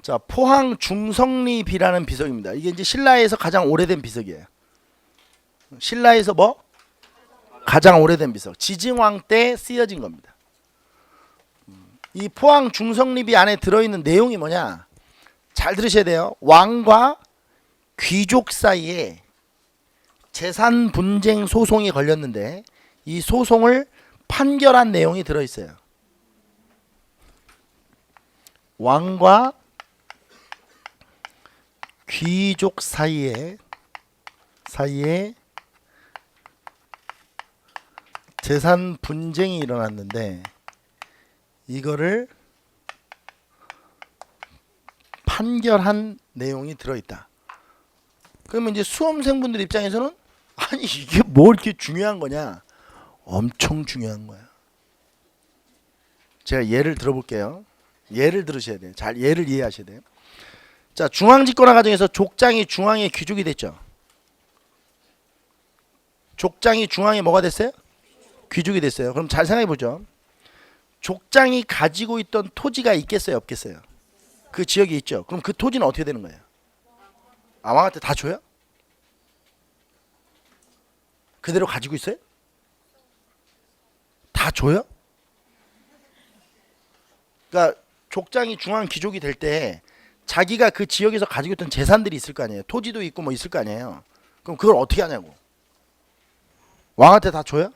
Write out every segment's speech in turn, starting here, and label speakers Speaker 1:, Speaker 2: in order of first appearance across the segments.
Speaker 1: 자, 포항 중성리비라는 비석입니다. 이게 이제 신라에서 가장 오래된 비석이에요. 신라에서 뭐? 가장 오래된 비석. 지증왕 때 쓰여진 겁니다. 이 포항 중성리비 안에 들어있는 내용이 뭐냐? 잘 들으셔야 돼요. 왕과 귀족 사이에 재산 분쟁 소송이 걸렸는데 이 소송을 판결한 내용이 들어있어요. 왕과 귀족 사이에 재산 분쟁이 일어났는데 이거를 판결한 내용이 들어있다. 그러면 이제 수험생분들 입장에서는 아니 이게 뭐 이렇게 중요한 거냐? 엄청 중요한 거야. 제가 예를 들어볼게요. 예를 들으셔야 돼요. 잘 예를 이해하셔야 돼요. 자, 중앙집권화 과정에서 족장이 중앙의 귀족이 됐죠. 족장이 중앙에 뭐가 됐어요? 귀족이 됐어요. 그럼 잘 생각해 보죠. 족장이 가지고 있던 토지가 있겠어요, 없겠어요? 그 지역이 있죠. 그럼 그 토지는 어떻게 되는 거예요? 아, 왕한테 다 줘요? 그대로 가지고 있어요? 다 줘요? 그러니까 족장이 중앙 귀족이 될 때 자기가 그 지역에서 가지고 있던 재산들이 있을 거 아니에요. 토지도 있고 뭐 있을 거 아니에요. 그럼 그걸 어떻게 하냐고. 왕한테 다 줘요?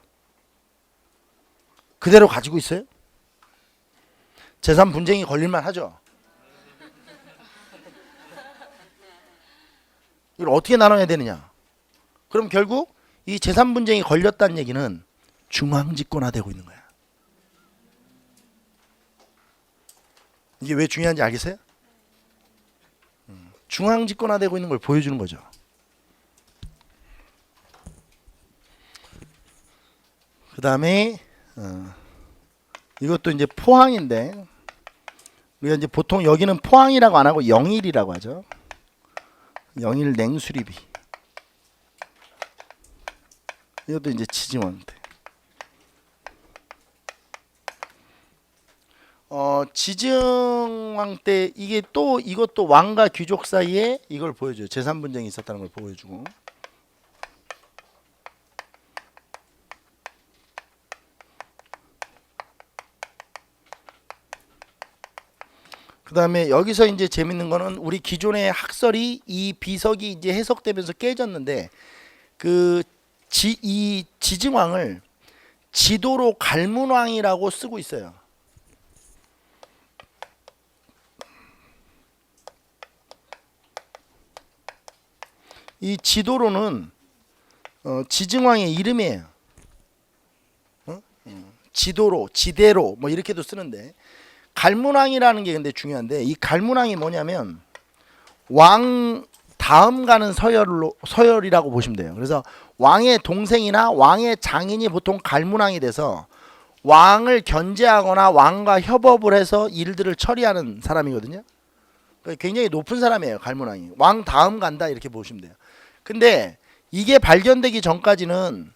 Speaker 1: 그대로 가지고 있어요? 재산 분쟁이 걸릴만 하죠. 이걸 어떻게 나눠야 되느냐. 그럼 결국 이 재산 분쟁이 걸렸다는 얘기는 중앙집권화되고 있는 거야. 이게 왜 중요한지 알겠어요? 중앙집권화되고 있는 걸 보여주는 거죠. 그 다음에 이것도 이제 포항인데 우리가 이제 보통 여기는 포항이라고 안 하고 영일이라고 하죠. 영일 냉수리비. 이것도 이제 지증왕 때. 지증왕 때 이게 또 이것도 왕과 귀족 사이에 이걸 보여줘요. 재산 분쟁이 있었다는 걸 보여주고. 그 다음에 여기서 이제 재밌는 거는 우리 기존의 학설이 이 비석이 이제 해석되면서 깨졌는데 이 지증왕을 지도로 갈문왕이라고 쓰고 있어요. 이 지도로는 지증왕의 이름이에요. 지도로, 지대로 뭐 이렇게도 쓰는데 갈문왕이라는 게 근데 중요한데 이 갈문왕이 뭐냐면 왕 다음 가는 서열이라고 보시면 돼요. 그래서 왕의 동생이나 왕의 장인이 보통 갈문왕이 돼서 왕을 견제하거나 왕과 협업을 해서 일들을 처리하는 사람이거든요. 굉장히 높은 사람이에요. 갈문왕이. 왕 다음 간다 이렇게 보시면 돼요. 근데 이게 발견되기 전까지는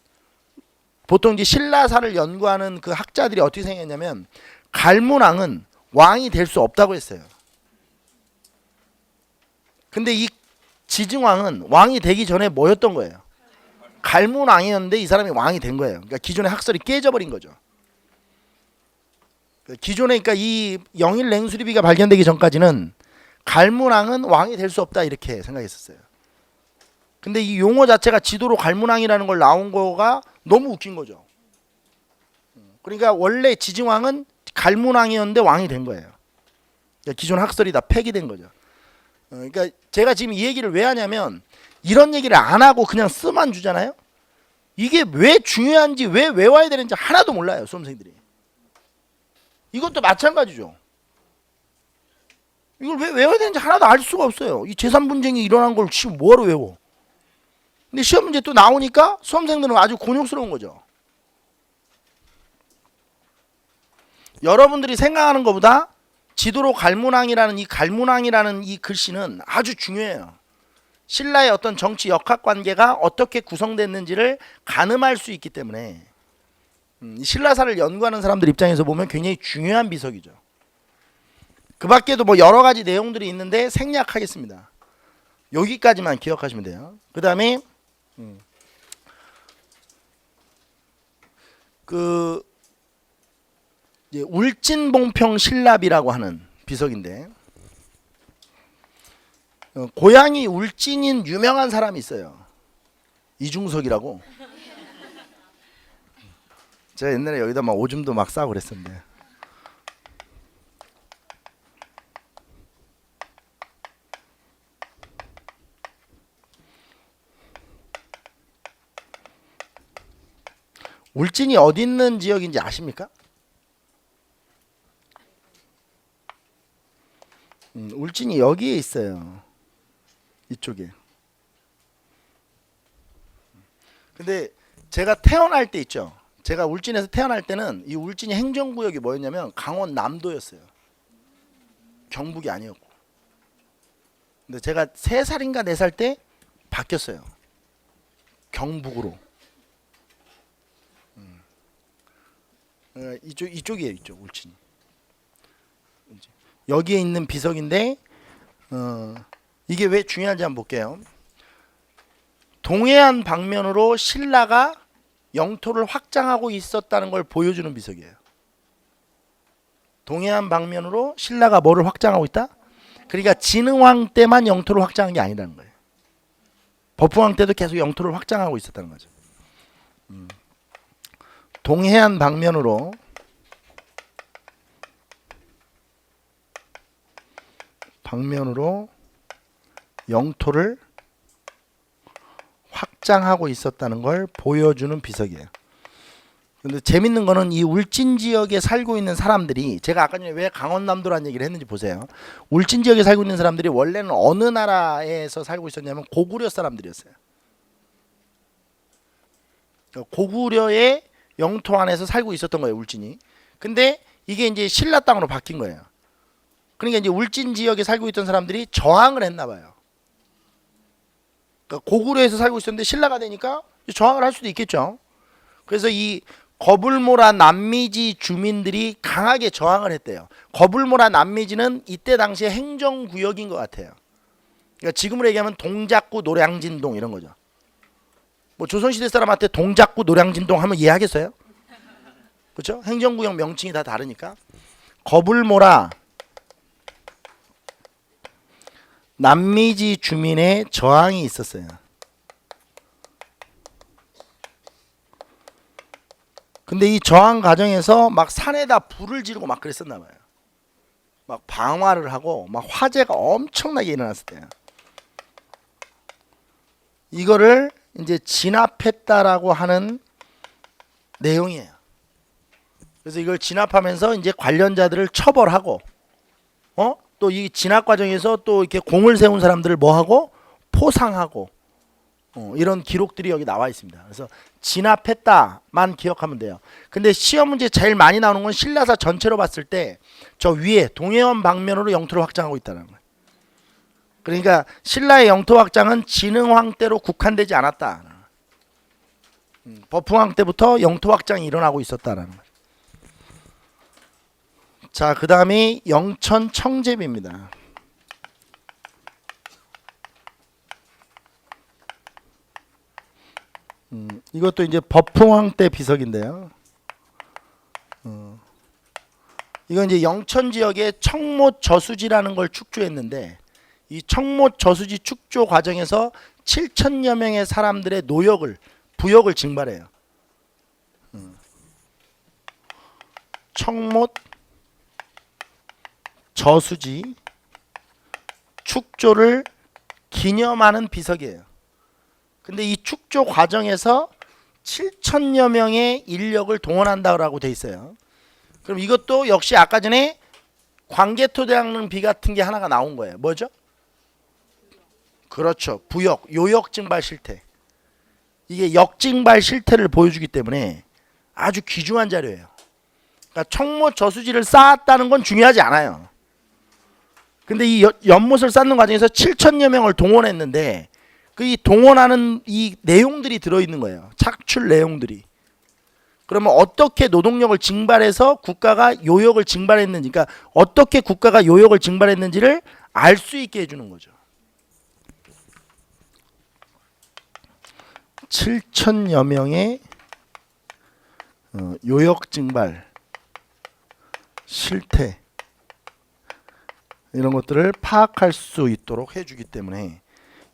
Speaker 1: 보통 이제 신라사를 연구하는 그 학자들이 어떻게 생각했냐면 갈문왕은 왕이 될 수 없다고 했어요. 근데 이 지증왕은 왕이 되기 전에 뭐였던 거예요? 갈문왕이었는데 이 사람이 왕이 된 거예요. 그러니까 기존의 학설이 깨져버린 거죠. 기존에 그러니까 이 영일 냉수리비가 발견되기 전까지는 갈문왕은 왕이 될 수 없다 이렇게 생각했었어요. 근데 이 용어 자체가 지도로 갈문왕이라는 걸 나온 거가 너무 웃긴 거죠. 그러니까 원래 지증왕은 갈문왕이었는데 왕이 된 거예요. 그러니까 기존 학설이 다 폐기된 거죠. 그러니까 제가 지금 이 얘기를 왜 하냐면 이런 얘기를 안 하고 그냥 쓰만 주잖아요. 이게 왜 중요한지 왜 외워야 되는지 하나도 몰라요. 수험생들이. 이것도 마찬가지죠. 이걸 왜 외워야 되는지 하나도 알 수가 없어요. 이 재산 분쟁이 일어난 걸 지금 뭐하러 외워. 근데 시험 문제 또 나오니까 수험생들은 아주 곤욕스러운 거죠. 여러분들이 생각하는 것보다 지도로 갈문왕이라는 이 글씨는 아주 중요해요. 신라의 어떤 정치 역학 관계가 어떻게 구성됐는지를 가늠할 수 있기 때문에 신라사를 연구하는 사람들 입장에서 보면 굉장히 중요한 비석이죠. 그 밖에도 뭐 여러 가지 내용들이 있는데 생략하겠습니다. 여기까지만 기억하시면 돼요. 그 다음에 그 이제 울진봉평 신랍이라고 하는 비석인데, 고향이 울진인 유명한 사람이 있어요. 이중석이라고. 제가 옛날에 여기다 막 오줌도 막 싸고 그랬었는데. 울진이 어디 있는 지역인지 아십니까? 울진이 여기에 있어요. 이쪽에. 근데 제가 태어날 때 있죠. 제가 울진에서 태어날 때는 이 울진이 행정구역이 뭐였냐면 강원 남도였어요. 경북이 아니었고. 근데 제가 3살인가 4살 때 바뀌었어요. 경북으로. 이쪽이에요. 이쪽 울진이. 여기에 있는 비석인데 이게 왜 중요한지 한번 볼게요. 동해안 방면으로 신라가 영토를 확장하고 있었다는 걸 보여주는 비석이에요. 동해안 방면으로 신라가 뭐를 확장하고 있다? 그러니까 진흥왕 때만 영토를 확장한 게 아니라는 거예요. 법흥왕 때도 계속 영토를 확장하고 있었다는 거죠. 동해안 방면으로 영토를 확장하고 있었다는 걸 보여주는 비석이에요. 근데 재밌는 거는 이 울진 지역에 살고 있는 사람들이, 제가 아까 전에 왜 강원남도라는 얘기를 했는지 보세요. 울진 지역에 살고 있는 사람들이 원래는 어느 나라에서 살고 있었냐면 고구려 사람들이었어요. 고구려의 영토 안에서 살고 있었던 거예요, 울진이. 근데 이게 이제 신라 땅으로 바뀐 거예요. 그러니까 이제 울진 지역에 살고 있던 사람들이 저항을 했나 봐요. 그러니까 고구려에서 살고 있었는데 신라가 되니까 저항을 할 수도 있겠죠. 그래서 이 거불모라 남미지 주민들이 강하게 저항을 했대요. 거불모라 남미지는 이때 당시에 행정구역인 것 같아요. 그러니까 지금으로 얘기하면 동작구 노량진동 이런 거죠. 뭐 조선시대 사람한테 동작구 노량진동 하면 이해하겠어요? 그렇죠? 행정구역 명칭이 다 다르니까. 거불모라 남미지 주민의 저항이 있었어요. 근데 이 저항 과정에서 막 산에다 불을 지르고 막 그랬었나 봐요. 막 방화를 하고 막 화재가 엄청나게 일어났을 때요. 이거를 이제 진압했다라고 하는 내용이에요. 그래서 이걸 진압하면서 이제 관련자들을 처벌하고, 또 이 진압 과정에서 또 이렇게 공을 세운 사람들을 뭐하고 포상하고, 이런 기록들이 여기 나와 있습니다. 그래서 진압했다만 기억하면 돼요. 근데 시험 문제 제일 많이 나오는 건 신라사 전체로 봤을 때 저 위에 동해안 방면으로 영토를 확장하고 있다는 거예요. 그러니까 신라의 영토 확장은 진흥왕 때로 국한되지 않았다. 법흥왕 때부터 영토 확장이 일어나고 있었다라는 거예요. 자, 그 다음이 영천 청제비입니다. 이것도 이제 법흥왕 때 비석인데요. 이건 이제 영천 지역의 청못 저수지라는 걸 축조했는데, 이 청못 저수지 축조 과정에서 7천여 명의 사람들의 부역을 징발해요. 청못 저수지 축조를 기념하는 비석이에요. 근데 이 축조 과정에서 7천여 명의 인력을 동원한다고 돼 있어요. 그럼 이것도 역시 아까 전에 광개토대왕릉 비 같은 게 하나가 나온 거예요. 뭐죠? 그렇죠. 부역, 요역 징발 실태. 이게 역징발 실태를 보여주기 때문에 아주 귀중한 자료예요. 그러니까 청못 저수지를 쌓았다는 건 중요하지 않아요. 근데 이 연못을 쌓는 과정에서 7천여 명을 동원했는데 그 이 동원하는 이 내용들이 들어있는 거예요. 착출 내용들이. 그러면 어떻게 노동력을 징발해서 국가가 요역을 징발했는지, 그러니까 어떻게 국가가 요역을 징발했는지를 알 수 있게 해주는 거죠. 7천여 명의 요역 징발 실태 이런 것들을 파악할 수 있도록 해주기 때문에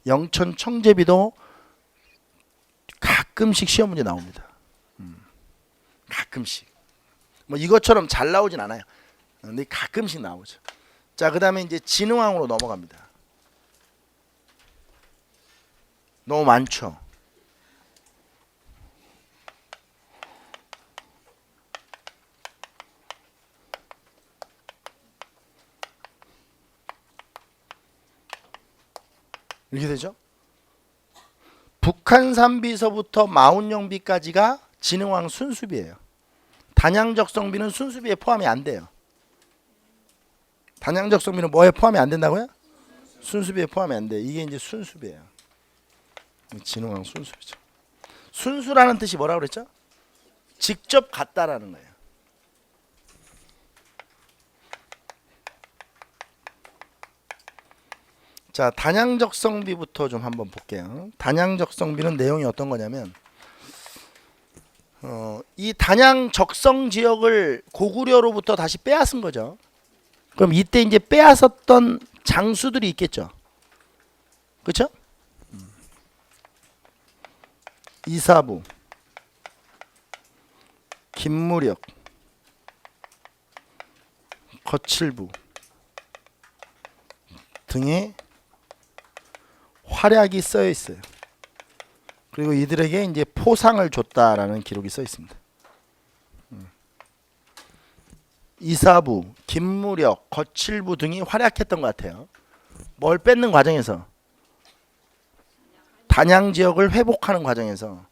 Speaker 1: 영천 청제비도 가끔씩 시험 문제 나옵니다. 가끔씩. 뭐 이것처럼 잘 나오진 않아요. 근데 가끔씩 나오죠. 자, 그다음에 이제 진흥왕으로 넘어갑니다. 너무 많죠. 이렇게 되죠. 북한산비서부터 마운영비까지가 진흥왕 순수비예요. 단양적성비는 순수비에 포함이 안 돼요. 단양적성비는 뭐에 포함이 안 된다고요? 순수비에 포함이 안 돼. 이게 이제 순수비예요. 진흥왕 순수비죠. 순수라는 뜻이 뭐라고 그랬죠? 직접 갔다라는 거예요. 자, 단양적성비부터 좀 한번 볼게요. 단양적성비는 내용이 어떤 거냐면 이 단양적성 지역을 고구려로부터 다시 빼앗은 거죠. 그럼 이때 이제 빼앗았던 장수들이 있겠죠. 그렇죠? 이사부, 김무력, 거칠부 등의 활약이 쓰여 있어요. 그리고 이들에게 이제 포상을 줬다라는 기록이 써 있습니다. 이사부, 김무력, 거칠부 등이 활약했던 것 같아요. 뭘 뺏는 과정에서? 단양 지역을 회복하는 과정에서.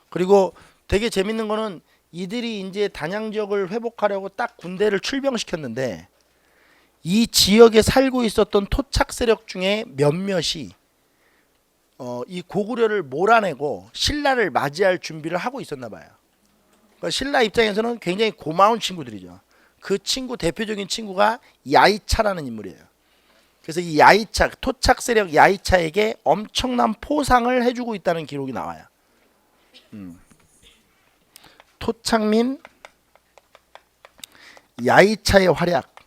Speaker 1: 그리고 되게 재밌는 거는 이들이 이제 단양 지역을 회복하려고 딱 군대를 출병시켰는데 이 지역에 살고 있었던 토착 세력 중에 몇몇이 이 고구려를 몰아내고 신라를 맞이할 준비를 하고 있었나 봐요. 그러니까 신라 입장에서는 굉장히 고마운 친구들이죠. 그 친구 대표적인 친구가 야이차라는 인물이에요. 그래서 이 야이차, 토착 세력 야이차에게 엄청난 포상을 해주고 있다는 기록이 나와요. 토착민 야이차의 활약.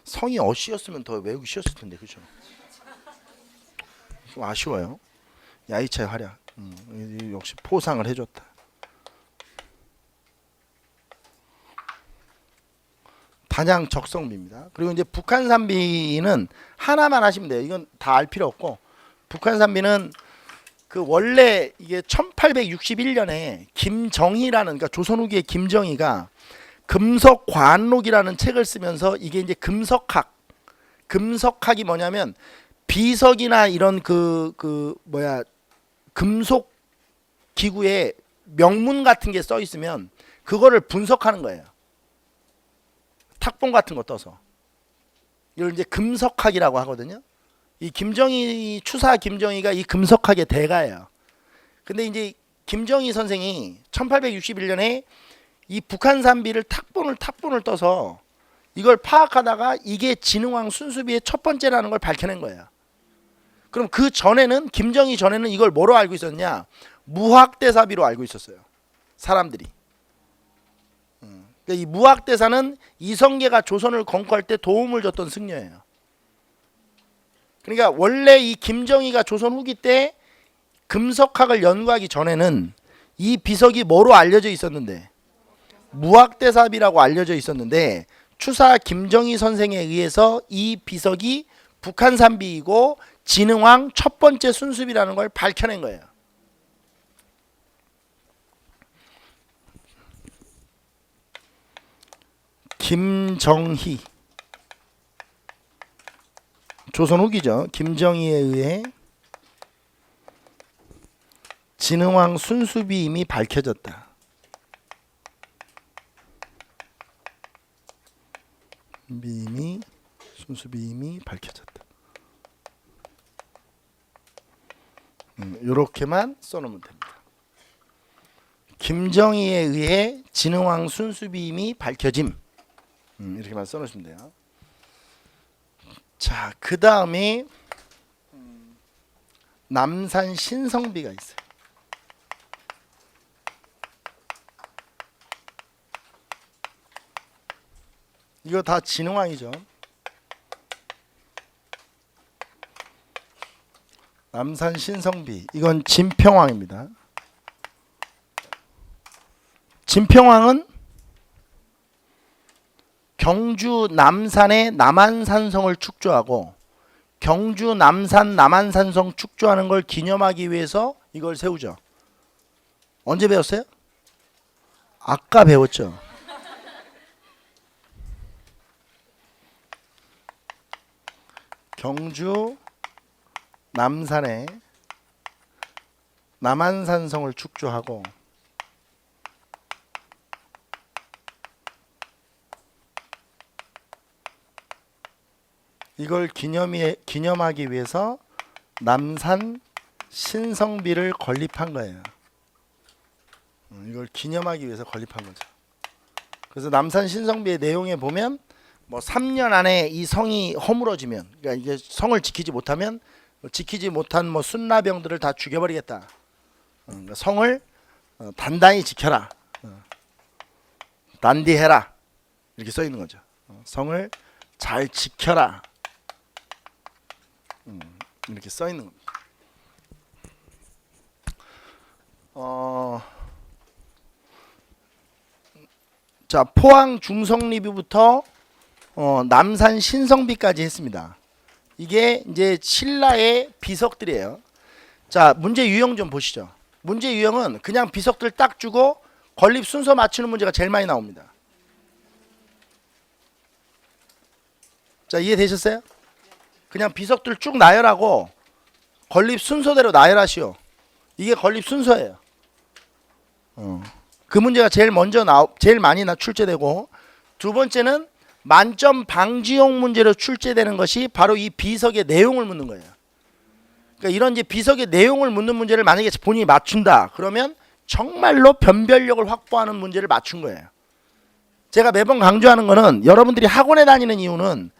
Speaker 1: 성이 어씨였으면 더 외우기 쉬웠을 텐데, 그렇죠? 좀 아쉬워요. 야이차의 활약. 역시 포상을 해줬다. 단양 적성비입니다. 그리고 이제 북한산비는 하나만 하시면 돼요. 이건 다 알 필요 없고, 북한산비는 그 원래 이게 1861년에 김정희라는, 그러니까 조선 후기의 김정희가 금석과안록이라는 책을 쓰면서 이게 이제 금석학이 뭐냐면 비석이나 이런 금속 기구에 명문 같은 게 써 있으면 그거를 분석하는 거예요. 탁본 같은 거 떠서. 이걸 이제 금석학이라고 하거든요. 이 김정희 추사 김정희가 이 금석학의 대가예요. 근데 이제 김정희 선생이 1861년에 이 북한산비를 탁본을 떠서 이걸 파악하다가 이게 진흥왕 순수비의 첫 번째라는 걸 밝혀낸 거예요. 그럼 그 전에는 김정희 전에는 이걸 뭐로 알고 있었냐? 무학대사비로 알고 있었어요. 사람들이. 그러니까 이 무학대사는 이성계가 조선을 건국할 때 도움을 줬던 승려예요. 그러니까 원래 이 김정희가 조선 후기 때 금석학을 연구하기 전에는 이 비석이 뭐로 알려져 있었는데 무학대사비라고 알려져 있었는데 추사 김정희 선생에 의해서 이 비석이 북한산비이고 진흥왕 첫 번째 순수비라는 걸 밝혀낸 거예요. 김정희, 조선 후기죠. 김정희에 의해 진흥왕 순수비임이 밝혀졌다. 순수비임이 밝혀졌다. 이렇게만 써놓으면 됩니다. 김정희에 의해 진흥왕 순수비임이 밝혀짐. 이렇게만 써놓으시면 돼요. 자, 그 다음에 남산 신성비가 있어요. 이거 다 진흥왕이죠. 남산 신성비, 이건 진평왕입니다. 진평왕은 경주 남산의 남한산성을 축조하고 경주 남산 남한산성 축조하는 걸 기념하기 위해서 이걸 세우죠. 언제 배웠어요? 아까 배웠죠. 경주 남산의 남한산성을 축조하고 이걸 기념하기 위해서 남산 신성비를 건립한 거예요. 이걸 기념하기 위해서 건립한 거죠. 그래서 남산 신성비의 내용에 보면 뭐 3년 안에 이 성이 허물어지면, 그러니까 이게 성을 지키지 못하면 지키지 못한 뭐 순나병들을 다 죽여버리겠다. 그러니까 성을 단단히 지켜라, 단디해라, 이렇게 써 있는 거죠. 성을 잘 지켜라, 이렇게 써 있는 겁니다. 자, 포항 중성 리뷰부터 남산 신성비까지 했습니다. 이게 이제 신라의 비석들이에요. 자, 문제 유형 좀 보시죠. 문제 유형은 그냥 비석들 딱 주고 건립 순서 맞추는 문제가 제일 많이 나옵니다. 자, 이해되셨어요? 그냥 비석들 쭉 나열하고 건립 순서대로 나열하시오. 이게 건립 순서예요. 그 문제가 제일 많이 출제되고, 두 번째는 만점 방지용 문제로 출제되는 것이 바로 이 비석의 내용을 묻는 거예요. 그러니까 이런 이제 비석의 내용을 묻는 문제를 만약에 본인이 맞춘다 그러면 정말로 변별력을 확보하는 문제를 맞춘 거예요. 제가 매번 강조하는 거는, 여러분들이 학원에 다니는 이유는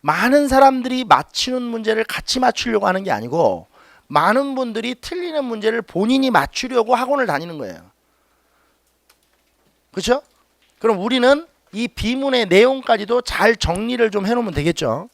Speaker 1: 많은 사람들이 맞추는 문제를 같이 맞추려고 하는 게 아니고, 많은 분들이 틀리는 문제를 본인이 맞추려고 학원을 다니는 거예요. 그렇죠? 그럼 우리는 이 비문의 내용까지도 잘 정리를 좀 해놓으면 되겠죠.